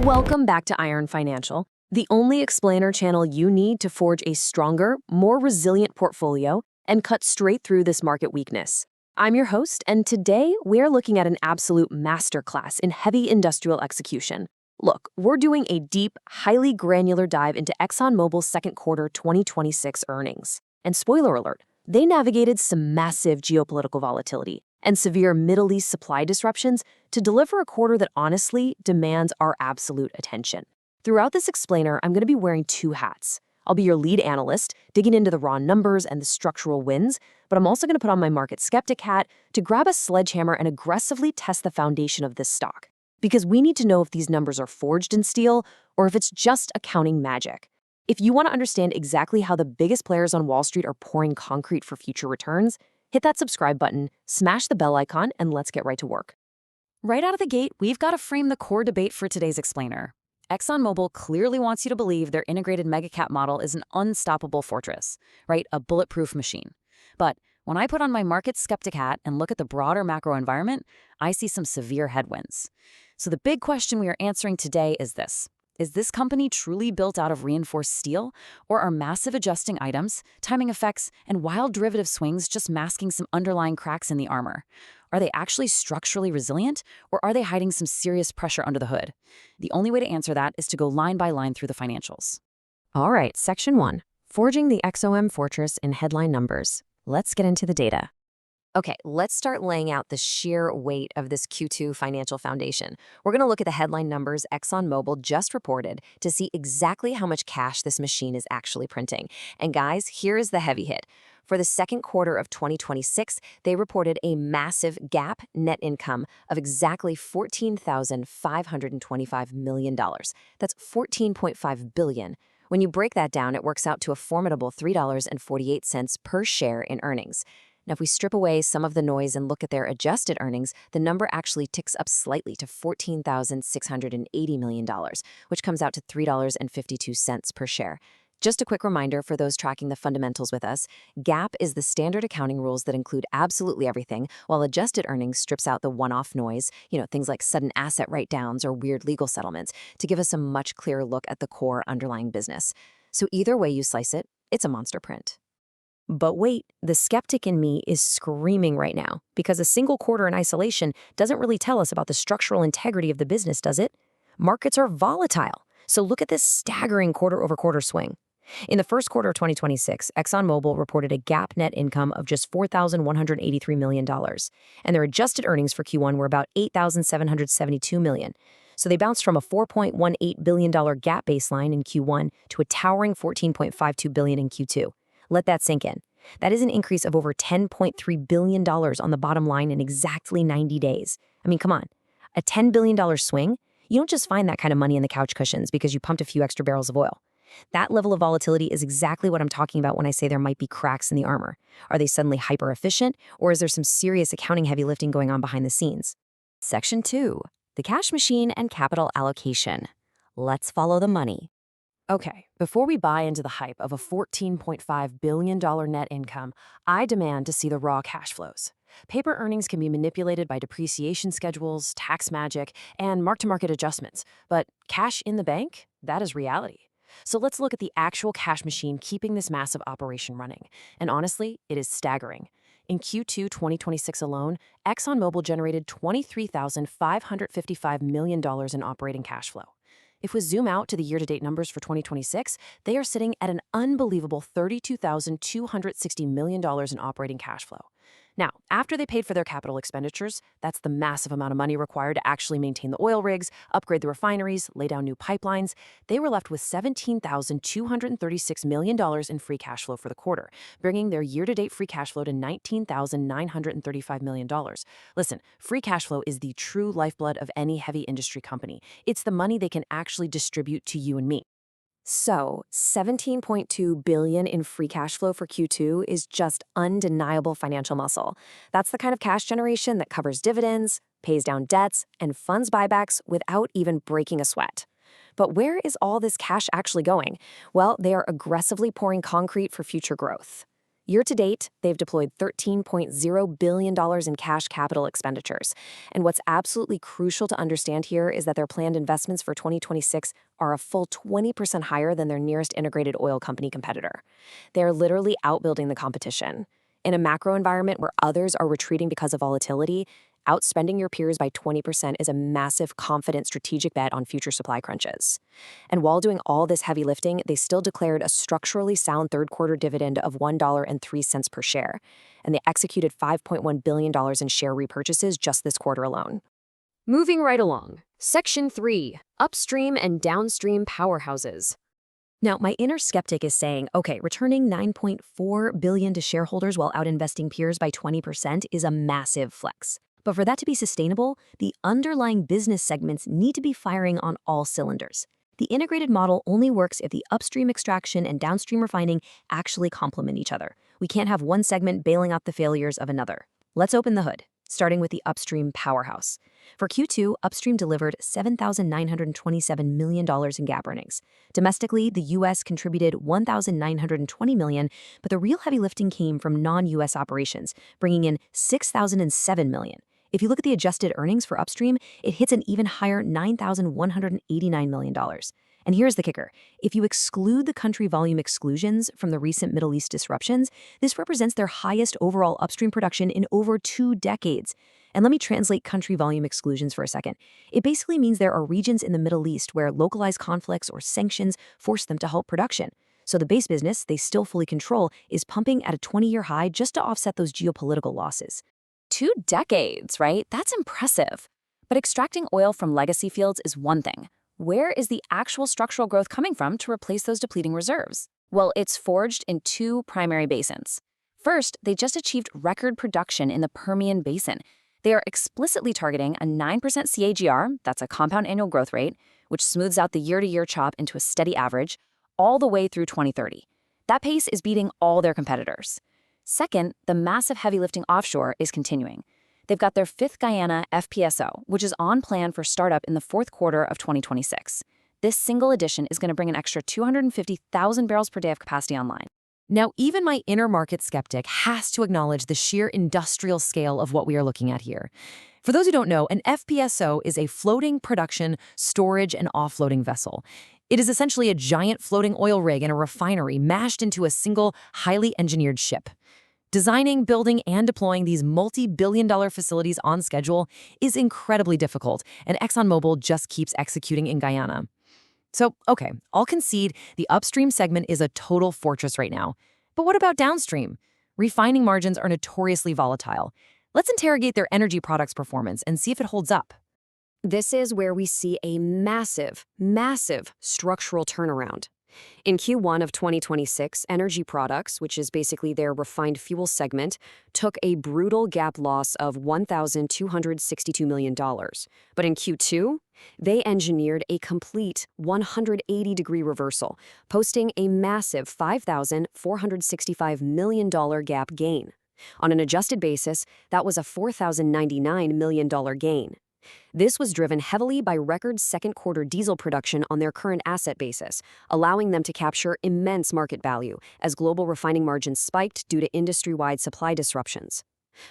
Welcome back to Iron Financial, the only explainer channel you need to forge a stronger, more resilient portfolio and cut straight through this market weakness. I'm your host, and today we're looking at an absolute masterclass in heavy industrial execution. Look, we're doing a deep, highly granular dive into ExxonMobil's second quarter 2026 earnings. And spoiler alert, they navigated some massive geopolitical volatility and severe Middle East supply disruptions to deliver a quarter that honestly demands our absolute attention. Throughout this explainer, I'm going to be wearing two hats. I'll be your lead analyst, digging into the raw numbers and the structural wins, but I'm also going to put on my market skeptic hat to grab a sledgehammer and aggressively test the foundation of this stock. Because we need to know if these numbers are forged in steel or if it's just accounting magic. If you want to understand exactly how the biggest players on Wall Street are pouring concrete for future returns, hit that subscribe button, smash the bell icon, and let's get right to work. Right out of the gate, we've got to frame the core debate for today's explainer. ExxonMobil clearly wants you to believe their integrated megacap model is an unstoppable fortress, right? A bulletproof machine. But when I put on my market skeptic hat and look at the broader macro environment, I see some severe headwinds. So the big question we are answering today is this. Is this company truly built out of reinforced steel, or are massive adjusting items, timing effects, and wild derivative swings just masking some underlying cracks in the armor? Are they actually structurally resilient, or are they hiding some serious pressure under the hood? The only way to answer that is to go line by line through the financials. All right, Section 1, Forging the XOM Fortress in Headline Numbers. Let's get into the data. Okay, let's start laying out the sheer weight of this Q2 financial foundation. We're going to look at the headline numbers ExxonMobil just reported to see exactly how much cash this machine is actually printing. And guys, here is the heavy hit. For the second quarter of 2026, they reported a massive GAAP net income of exactly $14,525 million. That's $14.5 billion. When you break that down, it works out to a formidable $3.48 per share in earnings. Now, if we strip away some of the noise and look at their adjusted earnings, the number actually ticks up slightly to $14,680 million, which comes out to $3.52 per share. Just a quick reminder for those tracking the fundamentals with us, GAAP is the standard accounting rules that include absolutely everything, while adjusted earnings strips out the one-off noise, things like sudden asset write-downs or weird legal settlements, to give us a much clearer look at the core underlying business. So either way you slice it, it's a monster print. But wait, the skeptic in me is screaming right now, because a single quarter in isolation doesn't really tell us about the structural integrity of the business, does it? Markets are volatile, so look at this staggering quarter-over-quarter swing. In the first quarter of 2026, ExxonMobil reported a GAAP net income of just $4,183 million, and their adjusted earnings for Q1 were about $8,772 million. So they bounced from a $4.18 billion GAAP baseline in Q1 to a towering $14.52 billion in Q2. Let that sink in. That is an increase of over $10.3 billion on the bottom line in exactly 90 days. I mean, come on. A $10 billion swing? You don't just find that kind of money in the couch cushions because you pumped a few extra barrels of oil. That level of volatility is exactly what I'm talking about when I say there might be cracks in the armor. Are they suddenly hyper-efficient, or is there some serious accounting heavy lifting going on behind the scenes? Section 2, the cash machine and capital allocation. Let's follow the money. Okay, before we buy into the hype of a $14.5 billion net income, I demand to see the raw cash flows. Paper earnings can be manipulated by depreciation schedules, tax magic, and mark-to-market adjustments, but cash in the bank, that is reality. So let's look at the actual cash machine keeping this massive operation running. And honestly, it is staggering. In Q2 2026 alone, ExxonMobil generated $23,555 million in operating cash flow. If we zoom out to the year-to-date numbers for 2026, they are sitting at an unbelievable $32,260 million in operating cash flow. Now, after they paid for their capital expenditures, that's the massive amount of money required to actually maintain the oil rigs, upgrade the refineries, lay down new pipelines, they were left with $17,236 million in free cash flow for the quarter, bringing their year-to-date free cash flow to $19,935 million. Listen, free cash flow is the true lifeblood of any heavy industry company. It's the money they can actually distribute to you and me. So, $17.2 billion in free cash flow for Q2 is just undeniable financial muscle. That's the kind of cash generation that covers dividends, pays down debts, and funds buybacks without even breaking a sweat. But where is all this cash actually going? Well, they are aggressively pouring concrete for future growth. Year to date, they've deployed $13.0 billion in cash capital expenditures. And what's absolutely crucial to understand here is that their planned investments for 2026 are a full 20% higher than their nearest integrated oil company competitor. They are literally outbuilding the competition. In a macro environment where others are retreating because of volatility, outspending your peers by 20% is a massive, confident strategic bet on future supply crunches. And while doing all this heavy lifting, they still declared a structurally sound third-quarter dividend of $1.03 per share, and they executed $5.1 billion in share repurchases just this quarter alone. Moving right along. Section 3. Upstream and downstream powerhouses. Now, my inner skeptic is saying, okay, returning $9.4 billion to shareholders while out-investing peers by 20% is a massive flex. But for that to be sustainable, the underlying business segments need to be firing on all cylinders. The integrated model only works if the upstream extraction and downstream refining actually complement each other. We can't have one segment bailing out the failures of another. Let's open the hood, starting with the upstream powerhouse. For Q2, upstream delivered $7,927 million in GAAP earnings. Domestically, the U.S. contributed $1,920 million, but the real heavy lifting came from non-U.S. operations, bringing in $6,007 million. If you look at the adjusted earnings for upstream, it hits an even higher $9,189 million. And here's the kicker. If you exclude the country volume exclusions from the recent Middle East disruptions, this represents their highest overall upstream production in over 2 decades. And let me translate country volume exclusions for a second. It basically means there are regions in the Middle East where localized conflicts or sanctions force them to halt production. So the base business they still fully control is pumping at a 20-year high just to offset those geopolitical losses. 2 decades, right? That's impressive. But extracting oil from legacy fields is one thing. Where is the actual structural growth coming from to replace those depleting reserves? Well, it's forged in 2 primary basins. First, they just achieved record production in the Permian Basin. They are explicitly targeting a 9% CAGR, that's a compound annual growth rate, which smooths out the year-to-year chop into a steady average, all the way through 2030. That pace is beating all their competitors. Second, the massive heavy lifting offshore is continuing. They've got their 5th Guyana FPSO, which is on plan for startup in the 4th quarter of 2026. This single addition is going to bring an extra 250,000 barrels per day of capacity online. Now, even my inner market skeptic has to acknowledge the sheer industrial scale of what we are looking at here. For those who don't know, an FPSO is a floating production, storage, and offloading vessel. It is essentially a giant floating oil rig in a refinery mashed into a single, highly engineered ship. Designing, building, and deploying these multi-billion-dollar facilities on schedule is incredibly difficult, and ExxonMobil just keeps executing in Guyana. So, okay, I'll concede the upstream segment is a total fortress right now. But what about downstream? Refining margins are notoriously volatile. Let's interrogate their energy products performance and see if it holds up. This is where we see a massive, massive structural turnaround. In Q1 of 2026, energy products, which is basically their refined fuel segment, took a brutal GAAP loss of $1,262 million. But in Q2, they engineered a complete 180-degree reversal, posting a massive $5,465 million GAAP gain. On an adjusted basis, that was a $4,099 million gain. This was driven heavily by record second-quarter diesel production on their current asset basis, allowing them to capture immense market value as global refining margins spiked due to industry-wide supply disruptions.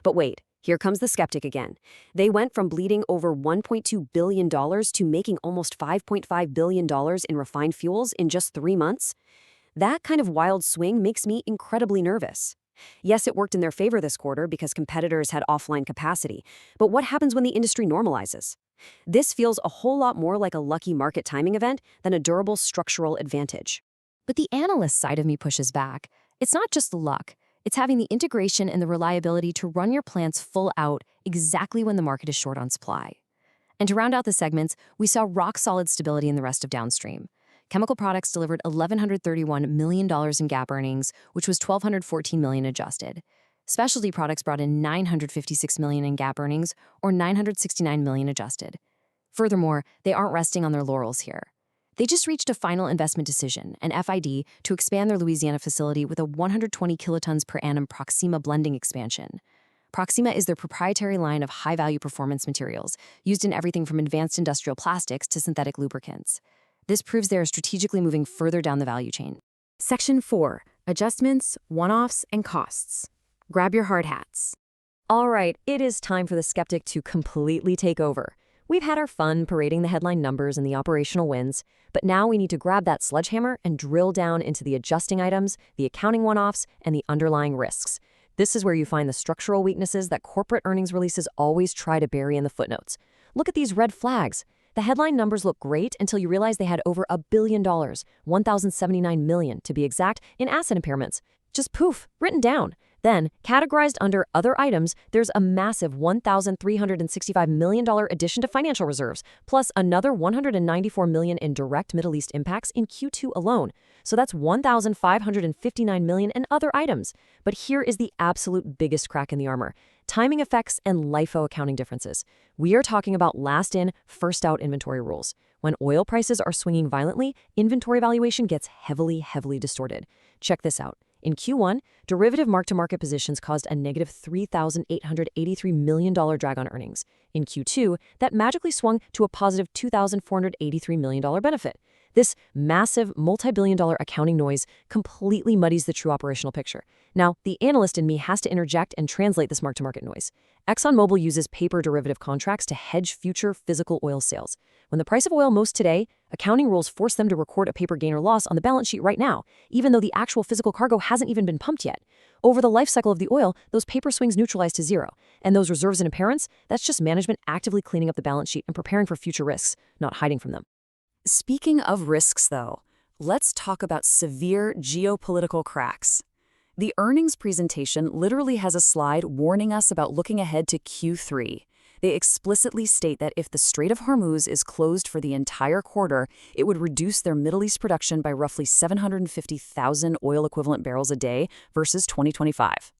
But wait, here comes the skeptic again. They went from bleeding over $1.2 billion to making almost $5.5 billion in refined fuels in just 3 months? That kind of wild swing makes me incredibly nervous. Yes, it worked in their favor this quarter because competitors had offline capacity, but what happens when the industry normalizes? This feels a whole lot more like a lucky market timing event than a durable structural advantage. But the analyst side of me pushes back. It's not just luck. It's having the integration and the reliability to run your plants full out exactly when the market is short on supply. And to round out the segments, we saw rock-solid stability in the rest of downstream. Chemical products delivered $1,131 million in GAAP earnings, which was $1,214 million adjusted. Specialty products brought in $956 million in GAAP earnings, or $969 million adjusted. Furthermore, they aren't resting on their laurels here. They just reached a final investment decision, an FID, to expand their Louisiana facility with a 120 kilotons per annum Proxima blending expansion. Proxima is their proprietary line of high-value performance materials, used in everything from advanced industrial plastics to synthetic lubricants. This proves they are strategically moving further down the value chain. Section 4. Adjustments, one-offs, and costs. Grab your hard hats. All right, it is time for the Skeptic to completely take over. We've had our fun parading the headline numbers and the operational wins, but now we need to grab that sledgehammer and drill down into the adjusting items, the accounting one-offs, and the underlying risks. This is where you find the structural weaknesses that corporate earnings releases always try to bury in the footnotes. Look at these red flags. The headline numbers look great until you realize they had over $1 billion, 1,079 million to be exact, in asset impairments. Just poof, written down. Then, categorized under other items, there's a massive $1,365 million addition to financial reserves, plus another $194 million in direct Middle East impacts in Q2 alone. So that's $1,559 million in other items. But here is the absolute biggest crack in the armor: timing effects and LIFO accounting differences. We are talking about last in, first out inventory rules. When oil prices are swinging violently, inventory valuation gets heavily distorted. Check this out. In Q1, derivative mark-to-market positions caused a negative $3,883 million drag on earnings. In Q2, that magically swung to a positive $2,483 million benefit. This massive, multi-billion-dollar accounting noise completely muddies the true operational picture. Now, the analyst in me has to interject and translate this mark-to-market noise. ExxonMobil uses paper derivative contracts to hedge future physical oil sales. When the price of oil moves today, accounting rules force them to record a paper gain or loss on the balance sheet right now, even though the actual physical cargo hasn't even been pumped yet. Over the life cycle of the oil, those paper swings neutralize to zero. And those reserves and impairments, that's just management actively cleaning up the balance sheet and preparing for future risks, not hiding from them. Speaking of risks, though, let's talk about severe geopolitical cracks. The earnings presentation literally has a slide warning us about looking ahead to Q3. They explicitly state that if the Strait of Hormuz is closed for the entire quarter, it would reduce their Middle East production by roughly 750,000 oil equivalent barrels a day versus 2025.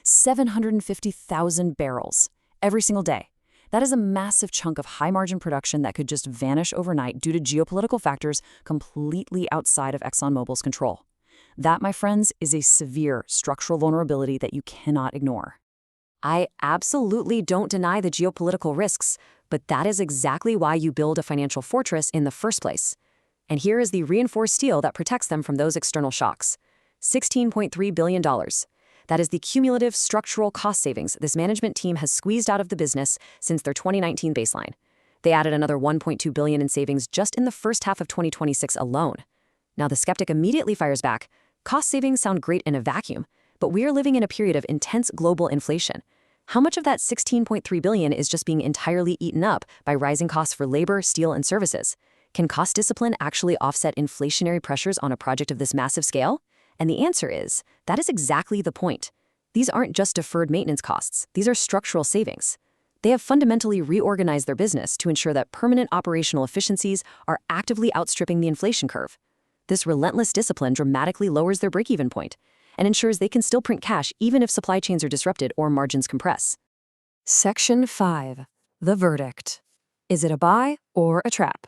750,000 barrels every single day. That is a massive chunk of high-margin production that could just vanish overnight due to geopolitical factors completely outside of ExxonMobil's control. That, my friends, is a severe structural vulnerability that you cannot ignore. I absolutely don't deny the geopolitical risks, but that is exactly why you build a financial fortress in the first place. And here is the reinforced steel that protects them from those external shocks. $16.3 billion. That is the cumulative structural cost savings this management team has squeezed out of the business since their 2019 baseline. They added another $1.2 billion in savings just in the first half of 2026 alone. Now the skeptic immediately fires back. Cost savings sound great in a vacuum, but we are living in a period of intense global inflation. How much of that $16.3 billion is just being entirely eaten up by rising costs for labor, steel, and services? Can cost discipline actually offset inflationary pressures on a project of this massive scale? And the answer is, that is exactly the point. These aren't just deferred maintenance costs. These are structural savings. They have fundamentally reorganized their business to ensure that permanent operational efficiencies are actively outstripping the inflation curve. This relentless discipline dramatically lowers their break-even point and ensures they can still print cash even if supply chains are disrupted or margins compress. Section 5. The verdict. Is it a buy or a trap?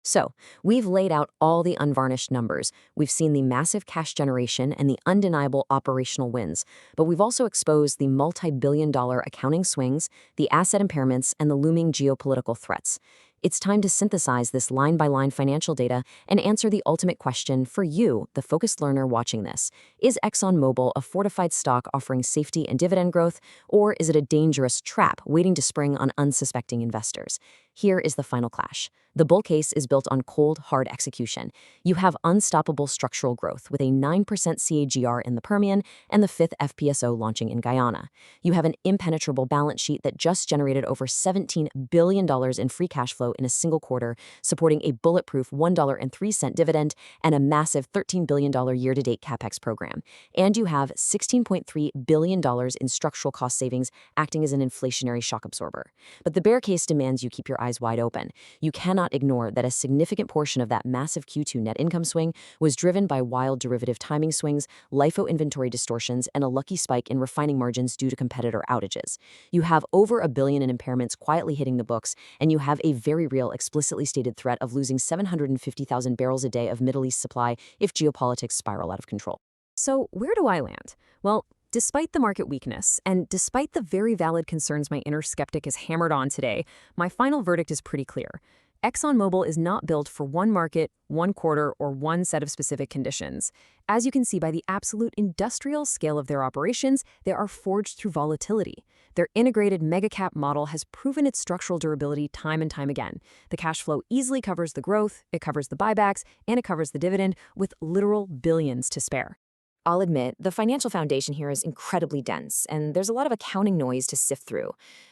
So, we've laid out all the unvarnished numbers. We've seen the massive cash generation and the undeniable operational wins. But we've also exposed the multi-billion-dollar accounting swings, the asset impairments, and the looming geopolitical threats. It's time to synthesize this line-by-line financial data and answer the ultimate question for you, the focused learner watching this. Is ExxonMobil a fortified stock offering safety and dividend growth, or is it a dangerous trap waiting to spring on unsuspecting investors? Here is the final clash. The bull case is built on cold, hard execution. You have unstoppable structural growth with a 9% CAGR in the Permian and the 5th FPSO launching in Guyana. You have an impenetrable balance sheet that just generated over $17 billion in free cash flow in a single quarter, supporting a bulletproof $1.03 dividend and a massive $13 billion year-to-date CapEx program. And you have $16.3 billion in structural cost savings acting as an inflationary shock absorber. But the bear case demands you keep your eyes wide open. You cannot ignore that a significant portion of that massive Q2 net income swing was driven by wild derivative timing swings, LIFO inventory distortions, and a lucky spike in refining margins due to competitor outages. You have over $1 billion in impairments quietly hitting the books, and you have a very real, explicitly stated threat of losing 750,000 barrels a day of Middle East supply if geopolitics spiral out of control. So where do I land? Well, despite the market weakness, and despite the very valid concerns my inner skeptic is hammered on today, my final verdict is pretty clear. ExxonMobil is not built for one market, one quarter, or one set of specific conditions. As you can see by the absolute industrial scale of their operations, they are forged through volatility. Their integrated mega-cap model has proven its structural durability time and time again. The cash flow easily covers the growth, it covers the buybacks, and it covers the dividend with literal billions to spare. I'll admit, the financial foundation here is incredibly dense, and there's a lot of accounting noise to sift through.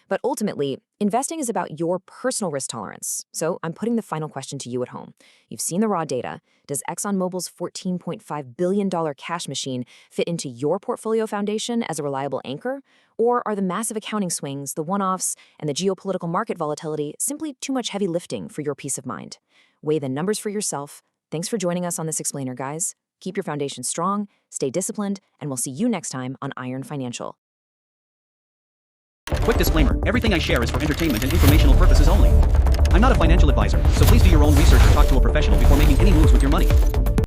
But ultimately, investing is about your personal risk tolerance. So I'm putting the final question to you at home. You've seen the raw data. Does ExxonMobil's $14.5 billion cash machine fit into your portfolio foundation as a reliable anchor? Or are the massive accounting swings, the one-offs, and the geopolitical market volatility simply too much heavy lifting for your peace of mind? Weigh the numbers for yourself. Thanks for joining us on this explainer, guys. Keep your foundation strong, stay disciplined, and we'll see you next time on Iron Financial. Quick disclaimer, everything I share is for entertainment and informational purposes only. I'm not a financial advisor, so please do your own research or talk to a professional before making any moves with your money.